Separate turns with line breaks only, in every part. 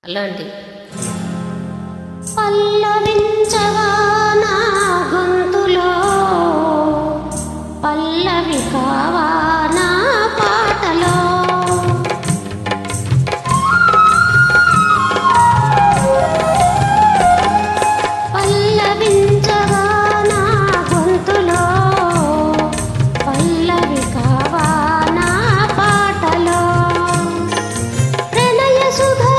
అలాంటి పల్లవించవా నా గొంతులో పల్లవి కావా నా పాటలో పల్లవించవా నా గొంతులో పల్లవి కావా నా పాటలో ప్రణయ సుధా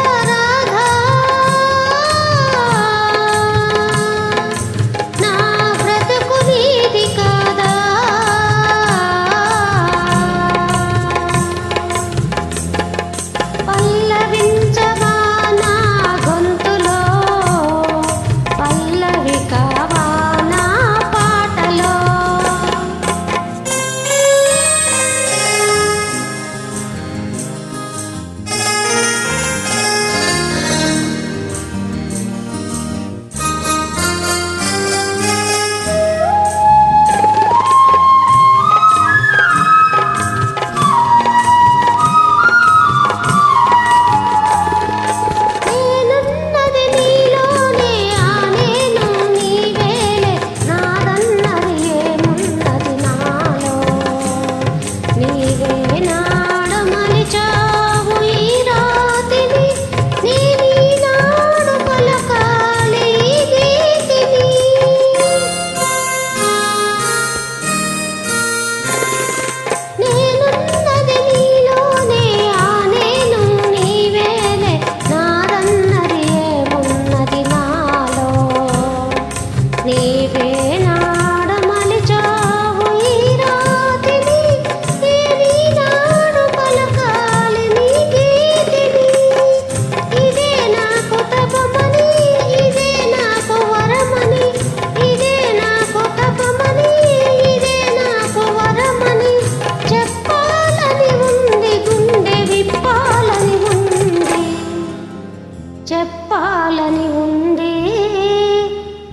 చెప్పాలని ఉంది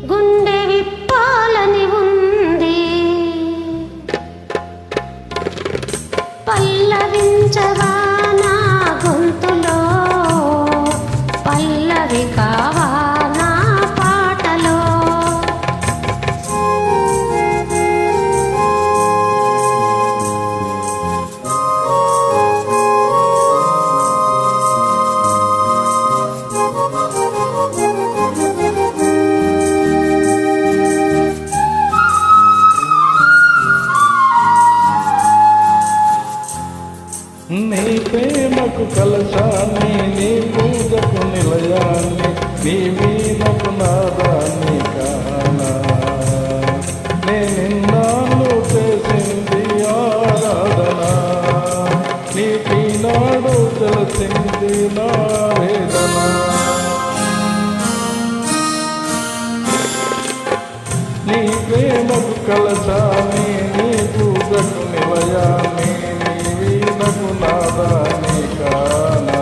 గుండె విప్పాలని ఉంది పల్లవించవా నా గొంతులో పల్లవి కావా నా పాటలో
నీ ప్రేమకు కలశాన్ని నీ పూజకు నిలయాన్ని నీ వీణకు నాదాన్ని కానా నేనిన్నాళ్ళు చేసింది ఆరాధన నీకినాడు తెలిసింది నా వేదన నీ ప్రేమకు కలశాన్ని నీ పూజకు నిలయాన్ని నాదాన్ని కానా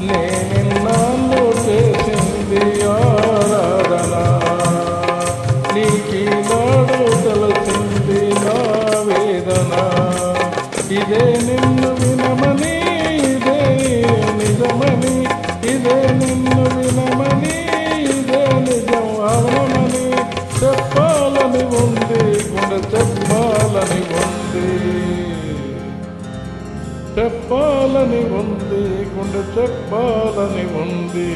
నేనిన్నాళ్ళు చేసింది ఆరాధన నీకినాడు తెలిసింది నా వేదన ఇదే నిన్ను వినమని ఇదే నిజమని ఇదే నిన్ను వినమని ఇదే నిజం అవనమని చెప్పాలని ఉంది గుండె చెప్పాలని ఉంది చెప్పాలని ఉంది గుండె చెప్పాలని ఉంది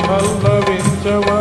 పల్లవించవా